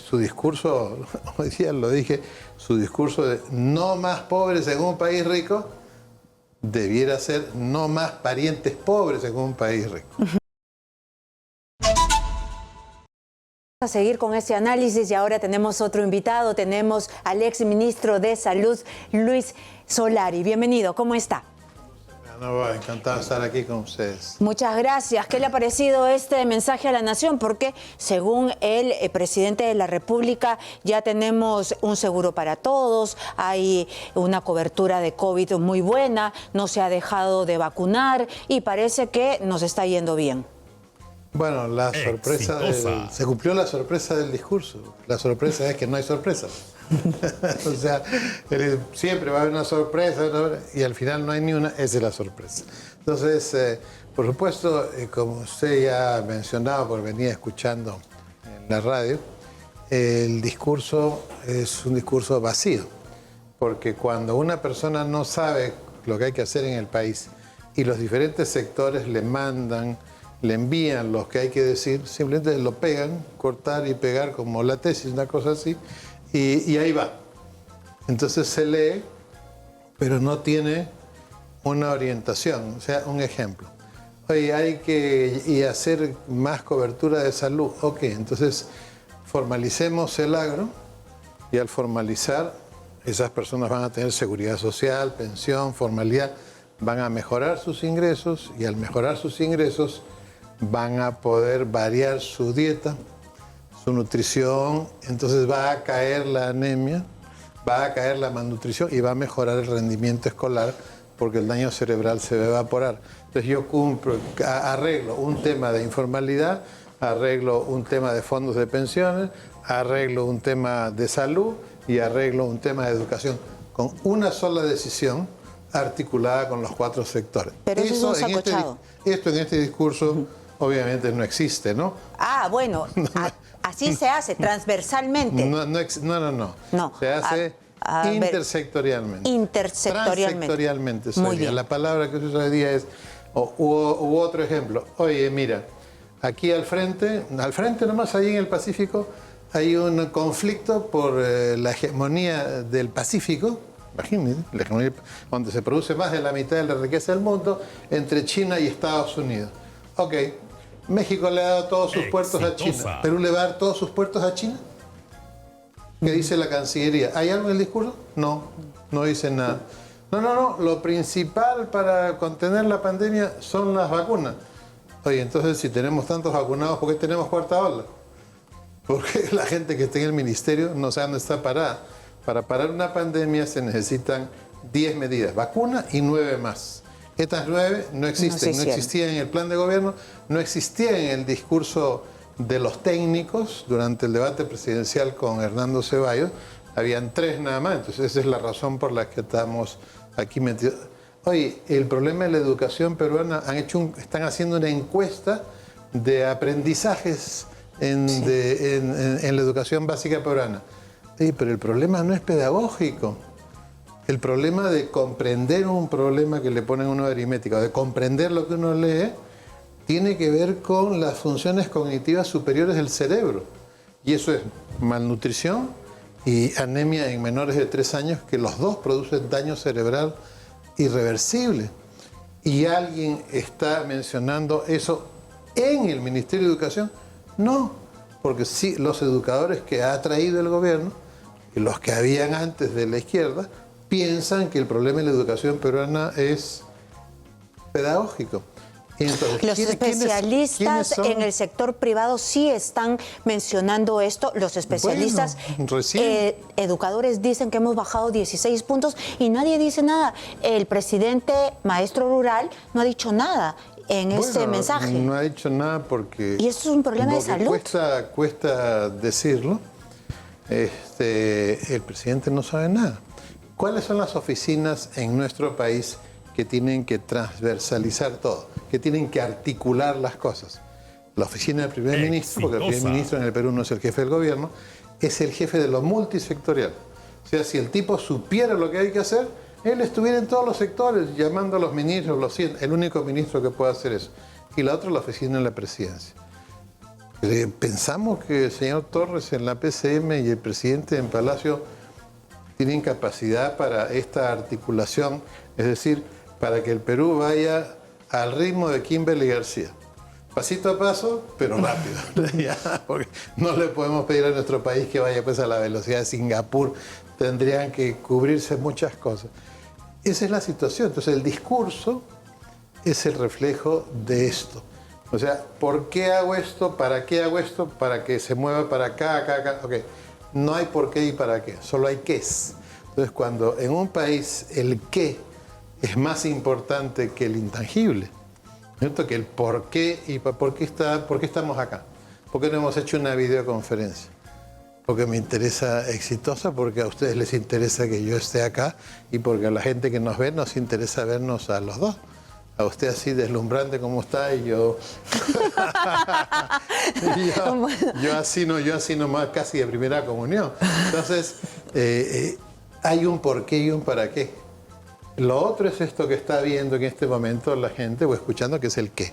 su discurso, hoy día lo dije, su discurso de no más pobres en un país rico, debiera ser no más parientes pobres en un país rico. A seguir con este análisis y ahora tenemos otro invitado, tenemos al ex ministro de Salud, Luis Solari. Bienvenido, ¿cómo está? No, encantado de estar aquí con ustedes. Muchas gracias. ¿Qué le ha parecido este mensaje a la nación? Porque según el presidente de la República ya tenemos un seguro para todos, hay una cobertura de COVID muy buena, no se ha dejado de vacunar y parece que nos está yendo bien. Bueno, la sorpresa se cumplió la sorpresa del discurso. La sorpresa es que no hay sorpresas. O sea, siempre va a haber una sorpresa y al final no hay ni una, esa es la sorpresa. Entonces, por supuesto, como usted ya ha mencionado, porque venía escuchando en la radio, el discurso es un discurso vacío, porque cuando una persona no sabe lo que hay que hacer en el país y los diferentes sectores le mandan, le envían lo que hay que decir, simplemente lo pegan, cortar y pegar como la tesis, una cosa así, y ahí va. Entonces se lee, pero no tiene una orientación. O sea, un ejemplo. Oye, hay que hacer más cobertura de salud. Ok, entonces formalicemos el agro y al formalizar, esas personas van a tener seguridad social, pensión, formalidad, van a mejorar sus ingresos y al mejorar sus ingresos van a poder variar su dieta, su nutrición, entonces va a caer la anemia, va a caer la malnutrición y va a mejorar el rendimiento escolar porque el daño cerebral se va a evaporar. Entonces yo arreglo un tema de informalidad, arreglo un tema de fondos de pensiones, arreglo un tema de salud y arreglo un tema de educación con una sola decisión articulada con los 4 sectores. Pero eso es un sacochado. Esto en este discurso obviamente no existe, ¿no? Ah, bueno, así se hace, transversalmente. No. Se hace intersectorialmente. Intersectorialmente. Muy bien. La palabra que se usa hoy día es, u otro ejemplo. Oye, mira, aquí al frente nomás, ahí en el Pacífico, hay un conflicto por la hegemonía del Pacífico, imagínense, la hegemonía, donde se produce más de la mitad de la riqueza del mundo, entre China y Estados Unidos. Ok, México le ha dado todos sus puertos a China. ¿Perú le va a dar todos sus puertos a China? ¿Qué dice la Cancillería? ¿Hay algo en el discurso? No, no dice nada. No, lo principal para contener la pandemia son las vacunas. Oye, entonces si tenemos tantos vacunados, ¿por qué tenemos cuarta ola? Porque la gente que está en el ministerio no sabe dónde está parada. Para parar una pandemia se necesitan 10 medidas, vacuna y 9 más. Estas 9 no existen, no existían en el plan de gobierno, no existían en el discurso de los técnicos durante el debate presidencial con Hernando Ceballos. Habían 3 nada más, entonces esa es la razón por la que estamos aquí metidos. Oye, el problema de la educación peruana, están haciendo una encuesta de aprendizajes en la educación básica peruana. Sí, pero el problema no es pedagógico. El problema de comprender un problema que le ponen uno de aritmética, o de comprender lo que uno lee, tiene que ver con las funciones cognitivas superiores del cerebro. Y eso es malnutrición y anemia en menores de 3 años, que los dos producen daño cerebral irreversible. ¿Y alguien está mencionando eso en el Ministerio de Educación? No, porque sí, los educadores que ha traído el gobierno, y los que habían antes de la izquierda, piensan que el problema de la educación peruana es pedagógico. Entonces, los especialistas en el sector privado sí están mencionando esto. Los especialistas, educadores, dicen que hemos bajado 16 puntos y nadie dice nada. El presidente maestro rural no ha dicho nada en ese mensaje. No ha dicho nada porque... Y eso es un problema de salud. Cuesta decirlo. El presidente no sabe nada. ¿Cuáles son las oficinas en nuestro país que tienen que transversalizar todo, que tienen que articular las cosas? La oficina del primer ministro, porque el primer ministro en el Perú no es el jefe del gobierno, es el jefe de lo multisectorial. O sea, si el tipo supiera lo que hay que hacer, él estuviera en todos los sectores, llamando a los ministros, el único ministro que puede hacer eso. Y la otra, la oficina de la presidencia. Pensamos que el señor Torres en la PCM y el presidente en Palacio tienen capacidad para esta articulación, es decir, para que el Perú vaya al ritmo de Kimberly García. Pasito a paso, pero rápido. Ya, porque no le podemos pedir a nuestro país que vaya pues a la velocidad de Singapur. Tendrían que cubrirse muchas cosas. Esa es la situación. Entonces el discurso es el reflejo de esto. O sea, ¿por qué hago esto? ¿Para qué hago esto? Para que se mueva para acá, acá, acá. Ok. No hay por qué y para qué, solo hay qués. Entonces cuando en un país el qué es más importante que el intangible, ¿cierto? Que el por qué y por qué estamos acá. ¿Por qué no hemos hecho una videoconferencia? Porque me interesa exitosa, porque a ustedes les interesa que yo esté acá y porque a la gente que nos ve nos interesa vernos a los dos. A usted así deslumbrante como está y yo... yo así nomás casi de primera comunión. Entonces, hay un por qué y un para qué. Lo otro es esto que está viendo en este momento la gente o escuchando, que es el qué.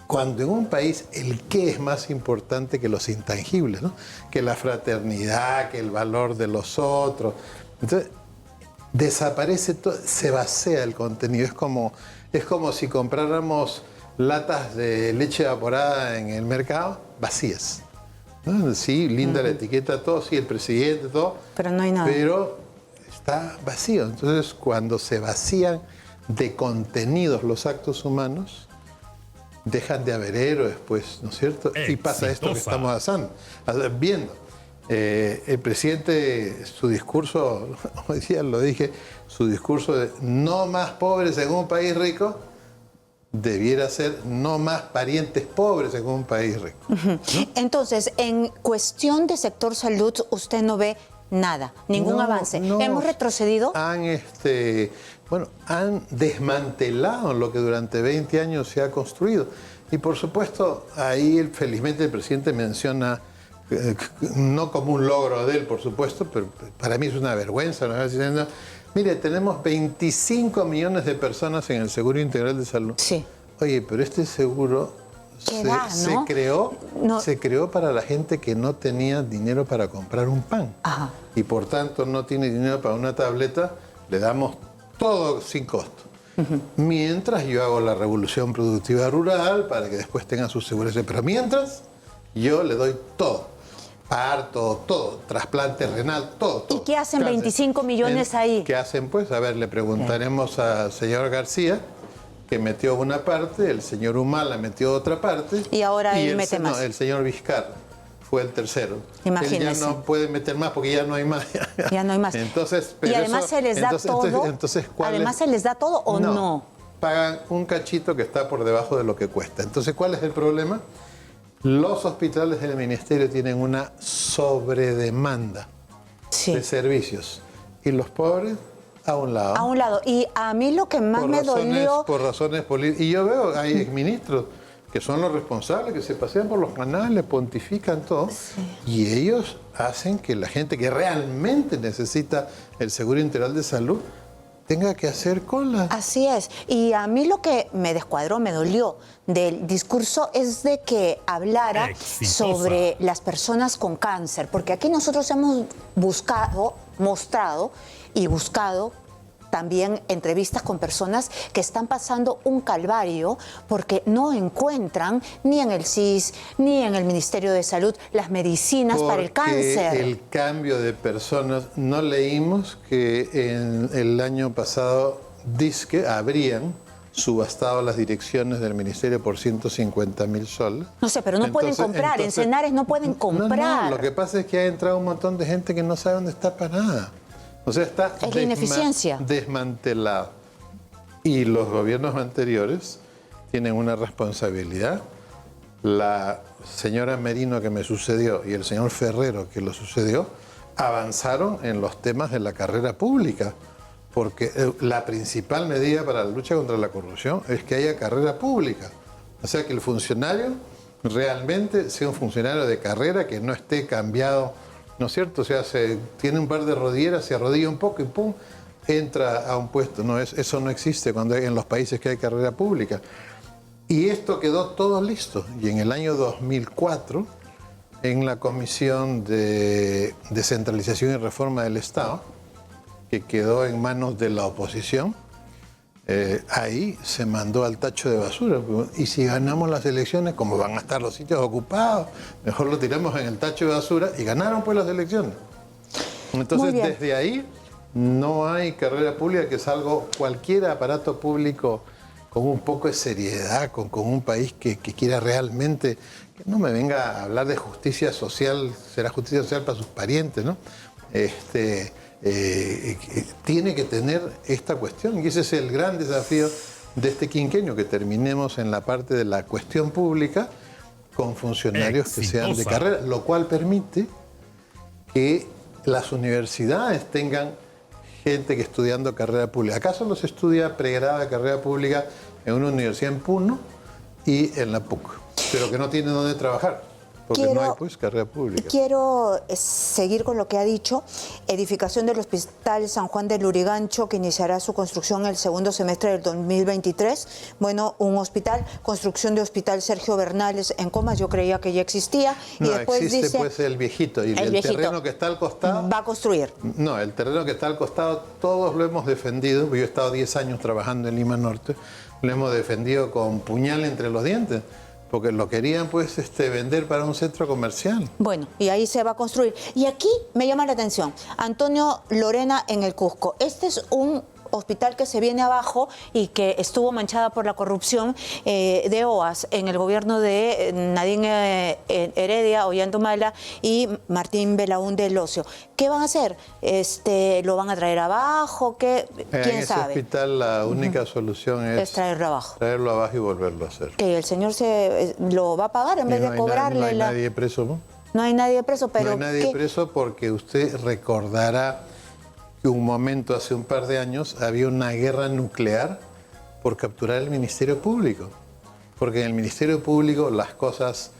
Cuando en un país el qué es más importante que los intangibles, ¿no? Que la fraternidad, que el valor de los otros. Entonces, desaparece todo, se vacía el contenido. Es como si compráramos latas de leche evaporada en el mercado, vacías, ¿no? Sí, linda la etiqueta, todo, sí, el presidente, todo. Pero no hay nada. Pero está vacío. Entonces, cuando se vacían de contenidos los actos humanos, dejan de haber héroes, pues, ¿no es cierto? Y pasa esto que estamos viendo. El presidente, su discurso, hoy día lo dije, su discurso de no más pobres en un país rico, debiera ser no más parientes pobres en un país rico. ¿No? Entonces, en cuestión de sector salud, usted no ve nada, ningún avance. No, ¿Hemos retrocedido? Han desmantelado lo que durante 20 años se ha construido. Y por supuesto, ahí felizmente el presidente menciona, no como un logro de él, por supuesto, pero para mí es una vergüenza, ¿no? Diciendo, mire, tenemos 25 millones de personas en el Seguro Integral de Salud. Sí. Oye, pero este seguro se creó para la gente que no tenía dinero para comprar un pan. Ajá. Y por tanto no tiene dinero para una tableta, le damos todo sin costo. Mientras yo hago la revolución productiva rural para que después tengan su seguridad. Pero mientras yo le doy todo. Parto, todo, trasplante renal, todo. ¿Y qué hacen 25 millones ahí? ¿Qué hacen pues? A ver, le preguntaremos al señor García, que metió una parte, el señor Humala metió otra parte. Y ahora él mete más. No, el señor Vizcarra fue el tercero. Imagínese. Él ya no puede meter más porque ya no hay más. Ya no hay más. Entonces, y además se les da todo. Además se les da todo o no. Pagan un cachito que está por debajo de lo que cuesta. Entonces, ¿cuál es el problema? Los hospitales del ministerio tienen una sobredemanda de servicios y los pobres a un lado. A un lado. Y a mí lo que más me dolió... Por razones políticas. Y yo veo, hay exministros que son los responsables, que se pasean por los canales, pontifican todo, y ellos hacen que la gente que realmente necesita el Seguro Integral de Salud tenga que hacer cola. Así es. Y a mí lo que me descuadró, me dolió del discurso es de que hablara sobre las personas con cáncer, porque aquí nosotros hemos mostrado y buscado también entrevistas con personas que están pasando un calvario porque no encuentran ni en el CIS ni en el Ministerio de Salud las medicinas para el cáncer. El cambio de personas, no leímos que en el año pasado dizque habrían subastado las direcciones del ministerio por 150.000 soles. No sé, pero no pueden comprar, en Cenares no pueden comprar. No, lo que pasa es que ha entrado un montón de gente que no sabe dónde está parada. O sea, está es la ineficiencia. Desmantelado. Y los gobiernos anteriores tienen una responsabilidad. La señora Merino que me sucedió y el señor Ferrero que lo sucedió avanzaron en los temas de la carrera pública, porque la principal medida para la lucha contra la corrupción es que haya carrera pública. O sea, que el funcionario realmente sea un funcionario de carrera, que no esté cambiado, ¿no es cierto? O sea, tiene un par de rodilleras, se arrodilla un poco y ¡pum!, entra a un puesto. No, eso no existe en los países que hay carrera pública. Y esto quedó todo listo. Y en el año 2004, en la Comisión de Descentralización y Reforma del Estado, que quedó en manos de la oposición, ahí se mandó al tacho de basura. Y si ganamos las elecciones, como van a estar los sitios ocupados, mejor lo tiramos en el tacho de basura, y ganaron pues las elecciones. Entonces, desde ahí no hay carrera pública, que es algo, cualquier aparato público con un poco de seriedad, con un país que quiera realmente, que no me venga a hablar de justicia social, será justicia social para sus parientes, ¿no? Tiene que tener esta cuestión, y ese es el gran desafío de este quinquenio, que terminemos en la parte de la cuestión pública con funcionarios que sean de carrera, lo cual permite que las universidades tengan gente que estudiando carrera pública. Acá solo se estudia pregrado de carrera pública en una universidad en Puno y en la PUC, pero que no tiene dónde trabajar, porque no hay pues carrera pública. Quiero seguir con lo que ha dicho. Edificación del Hospital San Juan del Lurigancho, que iniciará su construcción el segundo semestre del 2023. Bueno, un hospital, construcción de Hospital Sergio Bernales en Comas, yo creía que ya existía. No, y después existe dice, pues el viejito, y el terreno que está al costado... Va a construir. No, el terreno que está al costado todos lo hemos defendido, yo he estado 10 años trabajando en Lima Norte, lo hemos defendido con puñal entre los dientes, porque lo querían pues vender para un centro comercial. Bueno, y ahí se va a construir. Y aquí me llama la atención, Antonio Lorena en el Cusco. Este es un hospital que se viene abajo y que estuvo manchada por la corrupción de OAS en el gobierno de Nadine Heredia, Ollantumala y Martín Belaúnde Locio. ¿Qué van a hacer? ¿Lo van a traer abajo? ¿Quién sabe? En ese hospital la única solución es traerlo abajo. Traerlo abajo y volverlo a hacer. ¿Que el señor lo va a pagar en vez de cobrarle? No hay nadie preso, ¿no? No hay nadie preso, pero... No hay nadie preso, porque usted recordará que un momento, hace un par de años, había una guerra nuclear por capturar el Ministerio Público. Porque en el Ministerio Público las cosas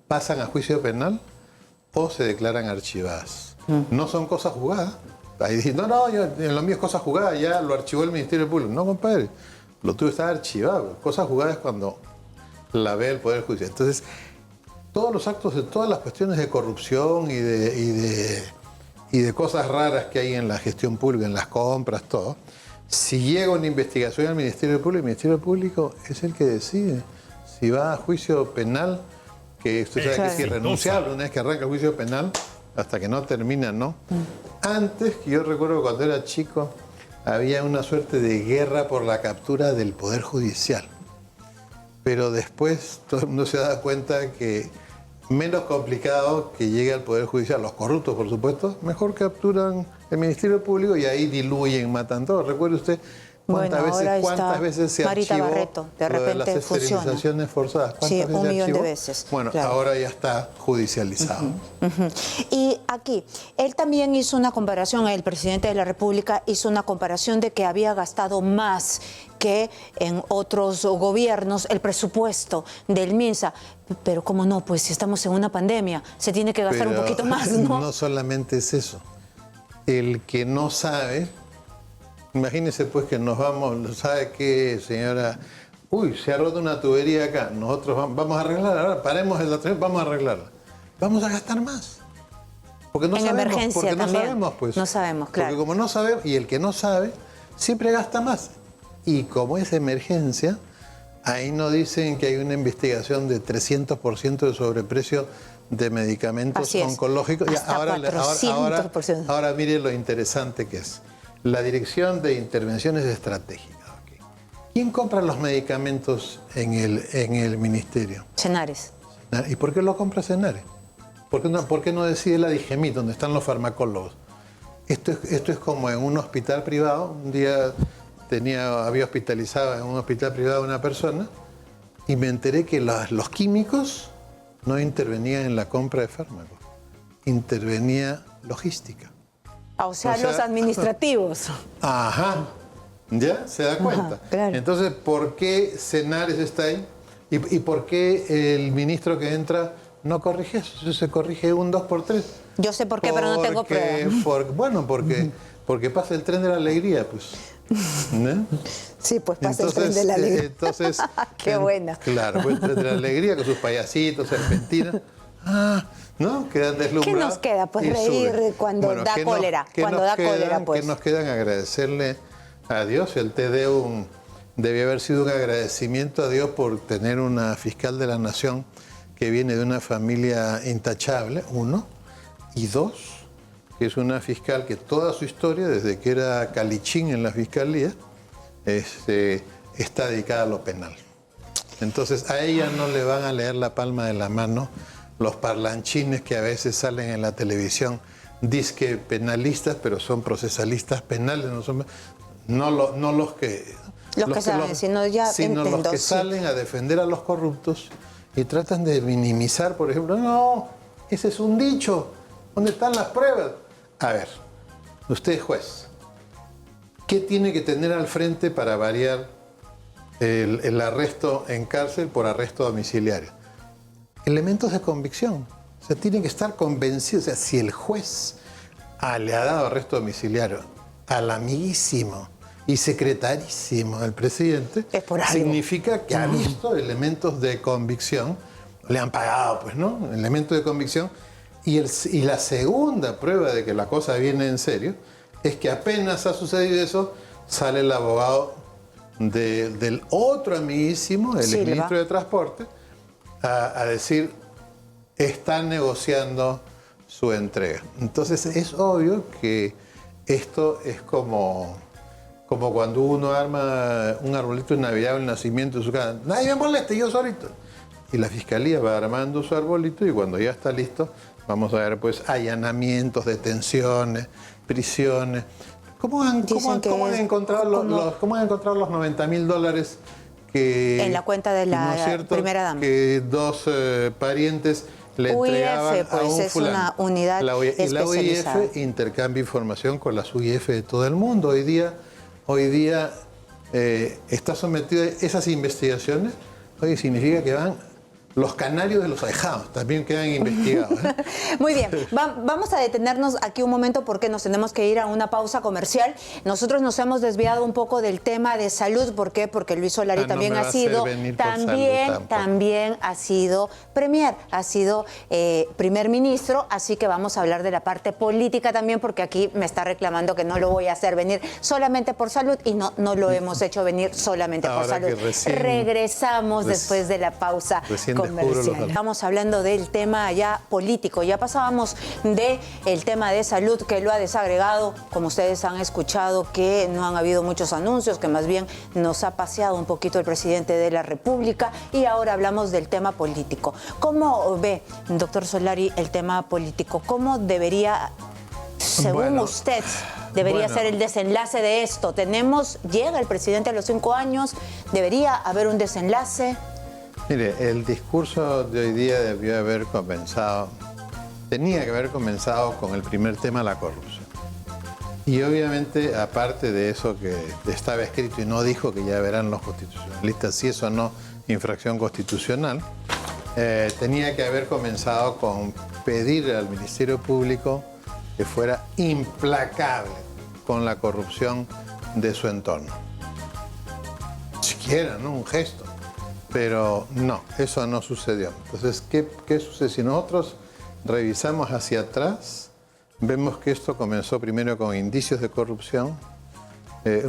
pasan a juicio penal o se declaran archivadas. No son cosas jugadas. Ahí dicen, no, en lo mío es cosa jugada, ya lo archivó el Ministerio Público. No, compadre, lo tuyo está archivado. Cosas jugadas es cuando la ve el Poder Judicial. Entonces, todos los actos de todas las cuestiones de corrupción y de cosas raras que hay en la gestión pública, en las compras, todo, si llega una investigación al Ministerio Público, el Ministerio Público es el que decide si va a juicio penal, que usted sabe que es irrenunciable una vez que arranca el juicio penal, hasta que no termina, ¿no? Antes, que yo recuerdo cuando era chico, había una suerte de guerra por la captura del Poder Judicial. Pero después todo el mundo se da cuenta que menos complicado que llegue al Poder Judicial, los corruptos, por supuesto, mejor capturan el Ministerio Público y ahí diluyen, matan todo. ¿Recuerde usted cuántas veces se Marita archivó Barreto, de lo de repente las esterilizaciones forzadas? Sí, veces 1 millón de archivó? veces. Bueno, claro. Ahora ya está judicializado. Y aquí, él también hizo una comparación, el presidente de la República hizo una comparación de que había gastado más que en otros gobiernos el presupuesto del MINSA. Pero cómo no, pues si estamos en una pandemia, se tiene que gastar un poquito más, ¿no? No solamente es eso. El que no sabe, imagínese pues que nos vamos, ¿sabe qué, señora? Uy, se ha roto una tubería acá, nosotros vamos a arreglarla, ahora paremos en la tubería, vamos a arreglarla. Vamos a gastar más. Porque no sabemos, emergencia porque no también. sabemos, pues. No sabemos, claro. Porque como no sabemos, y el que no sabe, siempre gasta más. Y como es emergencia, ahí no dicen que hay una investigación de 300% de sobreprecio de medicamentos oncológicos. Hasta ahora mire lo interesante que es. La Dirección de Intervenciones Estratégicas. Okay. ¿Quién compra los medicamentos en el ministerio? Senares. ¿Y por qué lo compra Senares? ¿Por qué no decide la DIGEMIT, donde están los farmacólogos? Esto es como en un hospital privado. Un día había hospitalizado en un hospital privado a una persona y me enteré que los químicos no intervenían en la compra de fármacos, intervenía logística. O sea, los administrativos. Ajá, ¿ya? ¿Se da cuenta? Ajá, claro. Entonces, ¿por qué Senares está ahí? ¿Y por qué el ministro que entra no corrige eso? Eso se corrige un 2x3. Yo sé por qué, pero no tengo pruebas. Porque pasa el tren de la alegría, pues. ¿no? Sí, pues pasa el tren de la alegría. Entonces, qué buena. Claro, pues el tren de la alegría con sus payasitos, serpentinas. ¿No? Quedan deslumbrados. ¿Qué nos queda? Pues y reír suben. cuando da cólera. Cuando da cólera, pues. ¿Qué nos quedan? Agradecerle a Dios. El Te Deum debía haber sido un agradecimiento a Dios por tener una fiscal de la nación que viene de una familia intachable, uno, y dos, que es una fiscal que toda su historia, desde que era calichín en la fiscalía, está dedicada a lo penal. Entonces a ella no le van a leer la palma de la mano los parlanchines que a veces salen en la televisión, dizque penalistas, pero son procesalistas penales, no los que saben, sino los que salen a defender a los corruptos y tratan de minimizar, por ejemplo, no, ese es un dicho, ¿dónde están las pruebas? A ver, usted es juez, ¿qué tiene que tener al frente para variar el arresto en cárcel por arresto domiciliario? Elementos de convicción. O sea, tiene que estar convencido. O sea, si el juez le ha dado arresto domiciliario al amiguísimo y secretarísimo del presidente, es por algo. Significa que ha visto elementos de convicción. Le han pagado, pues, ¿no? Elementos de convicción. Y la segunda prueba de que la cosa viene en serio es que apenas ha sucedido eso, sale el abogado del otro amiguísimo, el exministro de Transporte, a decir, están negociando su entrega. Entonces es obvio que esto es como cuando uno arma un arbolito de Navidad o el nacimiento de su casa. Nadie me moleste, yo solito. Y la fiscalía va armando su arbolito y cuando ya está listo, vamos a ver pues allanamientos, detenciones, prisiones. ¿Cómo han encontrado los $90.000 que en la cuenta de la primera dama? Que dos parientes le entregaban pues, a un es fulano. Una unidad Y la especializada. UIF intercambia información con las UIF de todo el mundo. Hoy día está sometido a esas investigaciones. Hoy significa que van los canarios de los ahijados, también quedan investigados. Muy bien, vamos a detenernos aquí un momento porque nos tenemos que ir a una pausa comercial. Nosotros nos hemos desviado un poco del tema de salud. ¿Por qué? Porque Luis Solari también ha sido premier, ha sido primer ministro, así que vamos a hablar de la parte política también, porque aquí me está reclamando que no lo voy a hacer venir solamente por salud y no lo hemos hecho venir solamente por salud. Regresamos después de la pausa comercial. Estamos hablando del tema ya político. Ya pasábamos del tema de salud, que lo ha desagregado, como ustedes han escuchado, que no han habido muchos anuncios, que más bien nos ha paseado un poquito el presidente de la República, y ahora hablamos del tema político. ¿Cómo ve, doctor Solari, el tema político? ¿Cómo debería, según usted, ser el desenlace de esto? Llega el presidente a los 5 años, ¿debería haber un desenlace? Mire, el discurso de hoy día tenía que haber comenzado con el primer tema, la corrupción. Y obviamente, aparte de eso que estaba escrito y no dijo, que ya verán los constitucionalistas si eso no infracción constitucional, tenía que haber comenzado con pedir al Ministerio Público que fuera implacable con la corrupción de su entorno. Siquiera, ¿no? Un gesto. Pero no, eso no sucedió. Entonces, ¿qué sucede? Si nosotros revisamos hacia atrás, vemos que esto comenzó primero con indicios de corrupción,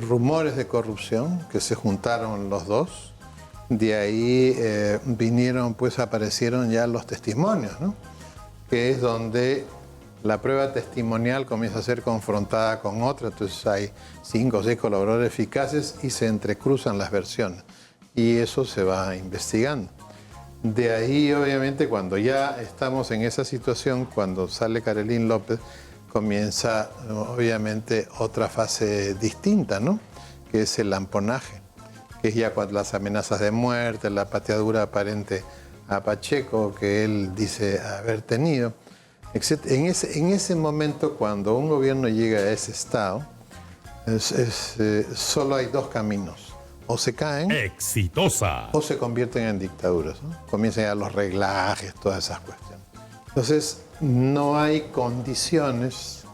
rumores de corrupción, que se juntaron los dos. De ahí aparecieron ya los testimonios, ¿no? Que es donde la prueba testimonial comienza a ser confrontada con otra. Entonces hay 5 o 6 colaboradores eficaces y se entrecruzan las versiones. Y eso se va investigando. De ahí, obviamente, cuando ya estamos en esa situación, cuando sale Carolyn López, comienza, obviamente, otra fase distinta, ¿no? Que es el lamponaje, que es ya cuando las amenazas de muerte, la pateadura aparente a Pacheco, que él dice haber tenido. En ese momento, cuando un gobierno llega a ese estado, solo hay 2 caminos. O se caen exitosa o se convierten en dictaduras, ¿no? Comienzan ya los reglajes, todas esas cuestiones. Entonces, no hay condiciones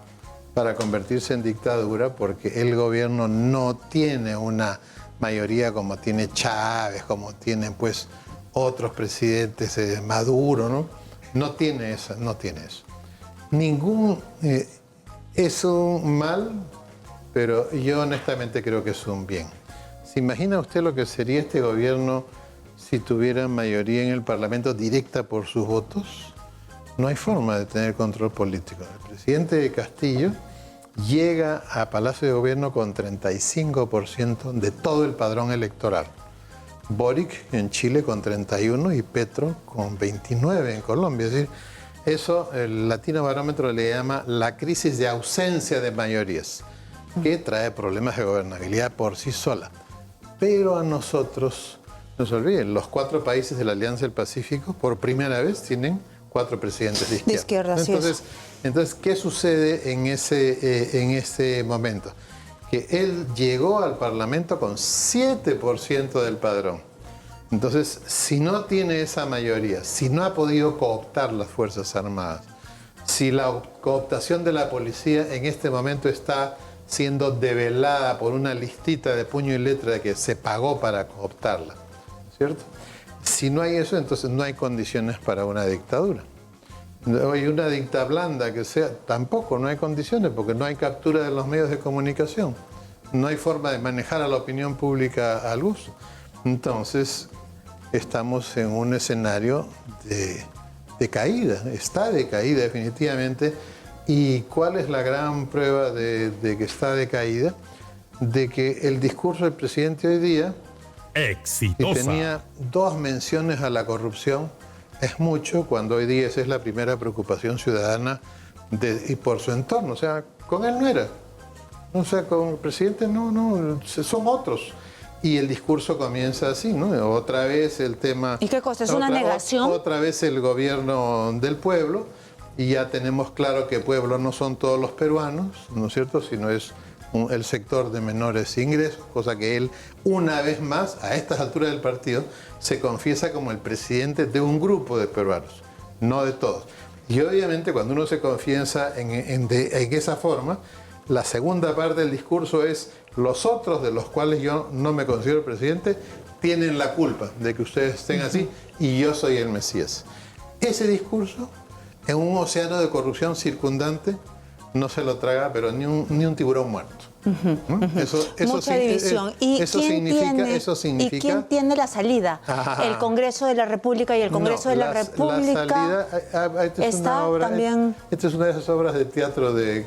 para convertirse en dictadura, porque el gobierno no tiene una mayoría como tiene Chávez, como tienen pues otros presidentes, Maduro, ¿no? No tiene eso. Es un mal, pero yo honestamente creo que es un bien. ¿Se imagina usted lo que sería este gobierno si tuviera mayoría en el Parlamento directa por sus votos? No hay forma de tener control político. El presidente Castillo llega a Palacio de Gobierno con 35% de todo el padrón electoral. Boric en Chile con 31% y Petro con 29% en Colombia. Es decir, eso el Latino Barómetro le llama la crisis de ausencia de mayorías, que trae problemas de gobernabilidad por sí sola. Pero a nosotros, no se olviden, los 4 países de la Alianza del Pacífico por primera vez tienen 4 presidentes de izquierda. De izquierda, así es. Entonces, ¿qué sucede en ese momento? Que él llegó al Parlamento con 7% del padrón. Entonces, si no tiene esa mayoría, si no ha podido cooptar las Fuerzas Armadas, si la cooptación de la policía en este momento está siendo develada por una listita de puño y letra de que se pagó para cooptarla, ¿cierto? Si no hay eso, entonces no hay condiciones para una dictadura. Hay una dicta blanda que sea, tampoco, no hay condiciones, porque no hay captura de los medios de comunicación. No hay forma de manejar a la opinión pública al uso. Entonces, estamos en un escenario de caída, está de caída definitivamente. ¿Y cuál es la gran prueba de que está de caída? De que el discurso del presidente hoy día, exitosa, que tenía 2 menciones a la corrupción, es mucho cuando hoy día esa es la primera preocupación ciudadana y por su entorno. O sea, con él no era. O sea, con el presidente no, son otros. Y el discurso comienza así, ¿no? Otra vez el tema... ¿Y qué cosa? ¿Es una negación? Otra vez el gobierno del pueblo, y ya tenemos claro que pueblo no son todos los peruanos, ¿no es cierto? Sino es el sector de menores ingresos, cosa que él, una vez más, a estas alturas del partido, se confiesa como el presidente de un grupo de peruanos, no de todos. Y obviamente cuando uno se confiesa en esa forma, la segunda parte del discurso es: los otros, de los cuales yo no me considero presidente, tienen la culpa de que ustedes estén así y yo soy el Mesías. Ese discurso, en un océano de corrupción circundante, no se lo traga, pero ni un tiburón muerto. ¿No? Mucha división. Eso significa... ¿Y quién tiene la salida? Ajá. ¿El Congreso de la República y el Congreso de la República? La salida, esta es una de esas obras de teatro de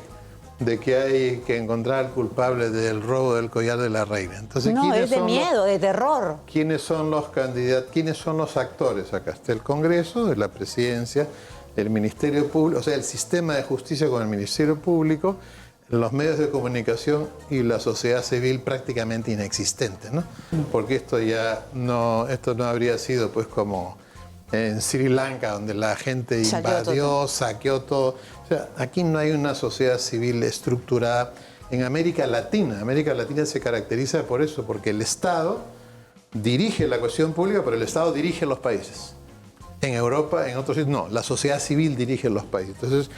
que hay que encontrar al culpable del robo del collar de la reina. Entonces, no, es de miedo, de terror. ¿Quiénes son los candidatos? ¿Quiénes son los actores acá? Está el Congreso, de la Presidencia, el Ministerio Público, o sea, el sistema de justicia con el Ministerio Público, los medios de comunicación y la sociedad civil prácticamente inexistente, ¿no? Porque esto no habría sido pues como en Sri Lanka, donde la gente invadió, saqueó todo. O sea, aquí no hay una sociedad civil estructurada. En América Latina se caracteriza por eso, porque el Estado dirige la cuestión pública, pero el Estado dirige los países. En Europa, en otros sitios, no, la sociedad civil dirige los países. Entonces,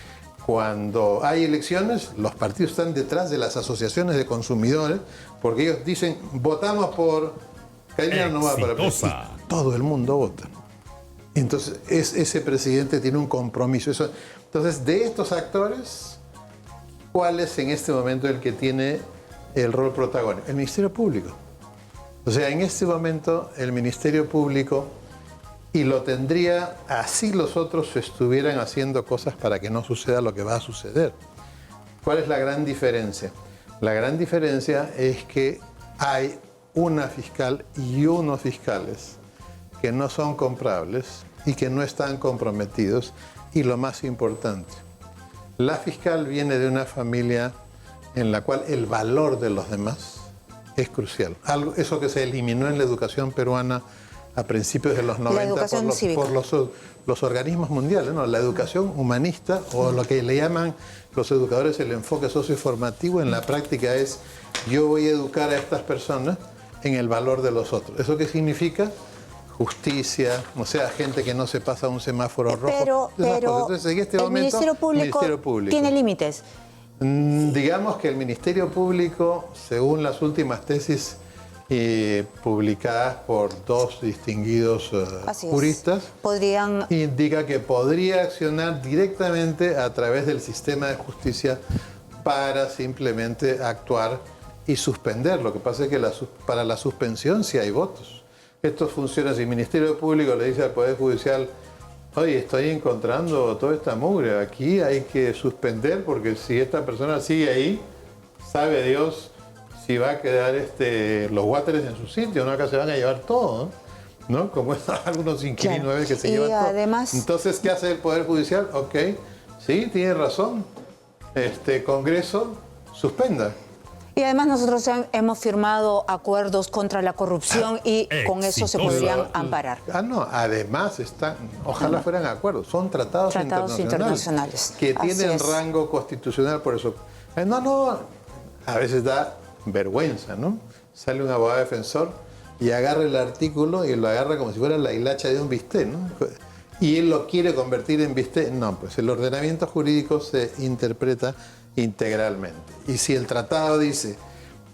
cuando hay elecciones, los partidos están detrás de las asociaciones de consumidores, porque ellos dicen: votamos por Karina Noboa para presidente. Y todo el mundo vota. Entonces, ese presidente tiene un compromiso. Entonces, de estos actores, ¿cuál es en este momento el que tiene el rol protagónico? El Ministerio Público. O sea, en este momento el Ministerio Público, y lo tendría así los otros estuvieran haciendo cosas para que no suceda lo que va a suceder. ¿Cuál es la gran diferencia? La gran diferencia es que hay una fiscal y unos fiscales que no son comprables y que no están comprometidos. Y lo más importante, la fiscal viene de una familia en la cual el valor de los demás es crucial. Eso que se eliminó en la educación peruana a principios de los 90 por los organismos mundiales, ¿no? La educación humanista, o lo que le llaman los educadores el enfoque socioformativo, en la práctica es: yo voy a educar a estas personas en el valor de los otros. ¿Eso qué significa? Justicia, o sea, gente que no se pasa un semáforo rojo. Pero entonces, en este momento, Ministerio Público tiene límites. Digamos que el Ministerio Público, según las últimas tesis publicadas por dos distinguidos juristas, indica que podría accionar directamente a través del sistema de justicia para simplemente actuar y suspender. Lo que pasa es que para la suspensión sí hay votos. Esto funciona si el Ministerio Público le dice al Poder Judicial: oye, estoy encontrando toda esta mugre, aquí hay que suspender porque si esta persona sigue ahí, sabe Dios si va a quedar los guáteres en su sitio, ¿no? Acá se van a llevar todo, ¿no? Como algunos inquilinos claro. Que se llevan todo. Además... Entonces, ¿qué hace el Poder Judicial? Ok, sí, tiene razón, Congreso, suspenda. Y además nosotros hemos firmado acuerdos contra la corrupción y con eso se podrían amparar. No, además ojalá fueran acuerdos, son tratados internacionales que tienen rango constitucional, por eso. A veces da vergüenza, ¿no? Sale un abogado defensor y agarra el artículo y lo agarra como si fuera la hilacha de un bistec, ¿no? Y él lo quiere convertir en bistec. No, pues el ordenamiento jurídico se interpreta integralmente. Y si el tratado dice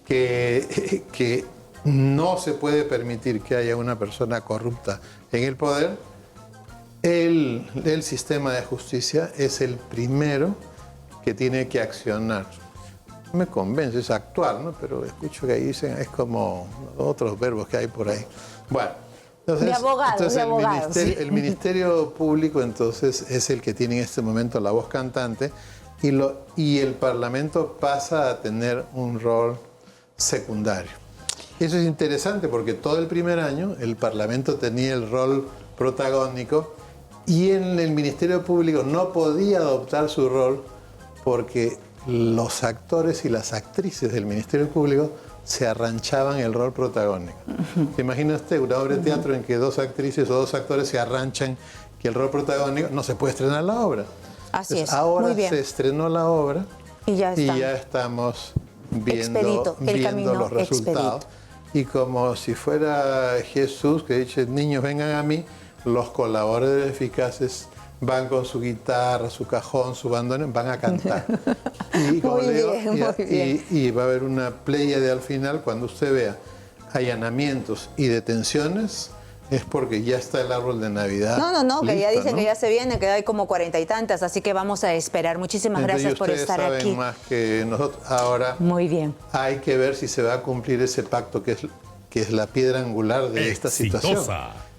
que no se puede permitir que haya una persona corrupta en el poder, el sistema de justicia es el primero que tiene que accionar. Me convence, es actuar, ¿no? Pero escucho que ahí dicen, es como otros verbos que hay por ahí. Bueno, entonces el Ministerio Público entonces es el que tiene en este momento la voz cantante y el Parlamento pasa a tener un rol secundario. Eso es interesante porque todo el primer año el Parlamento tenía el rol protagónico y en el Ministerio Público no podía adoptar su rol porque los actores y las actrices del Ministerio Público se arranchaban el rol protagónico. ¿Se imagina usted una obra de teatro en que dos actrices o dos actores se arranchan que el rol protagónico no se puede estrenar la obra? Así es. Ahora muy bien. Se estrenó la obra y ya estamos viendo los resultados. Y como si fuera Jesús que dice, niños vengan a mí, los colaboradores eficaces van con su guitarra, su cajón, su bandoneón, van a cantar. Y va a haber una pléyade al final. Cuando usted vea allanamientos y detenciones, es porque ya está el árbol de Navidad. No, listo, que ya dicen que ya se viene, que hay como 40 y tantas, así que vamos a esperar. Muchísimas gracias por estar aquí. Ustedes saben más que nosotros. Ahora muy bien. Hay que ver si se va a cumplir ese pacto que es la piedra angular de esta situación.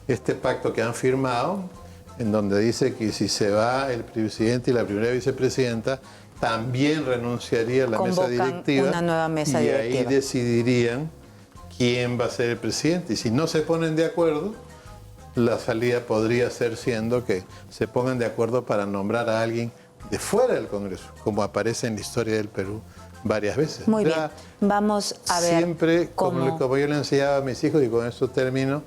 Este pacto que han firmado, en donde dice que si se va el presidente y la primera vicepresidenta, también renunciaría a la mesa directiva. Una nueva mesa directiva. Y ahí decidirían quién va a ser el presidente. Y si no se ponen de acuerdo, la salida podría ser siendo que se pongan de acuerdo para nombrar a alguien de fuera del Congreso, como aparece en la historia del Perú varias veces. Muy bien, vamos a ver. Siempre, como yo le enseñaba a mis hijos, y con esto termino,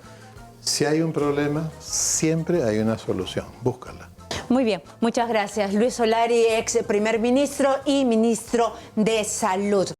si hay un problema, siempre hay una solución. Búscala. Muy bien, muchas gracias. Luis Solari, ex primer ministro y ministro de Salud.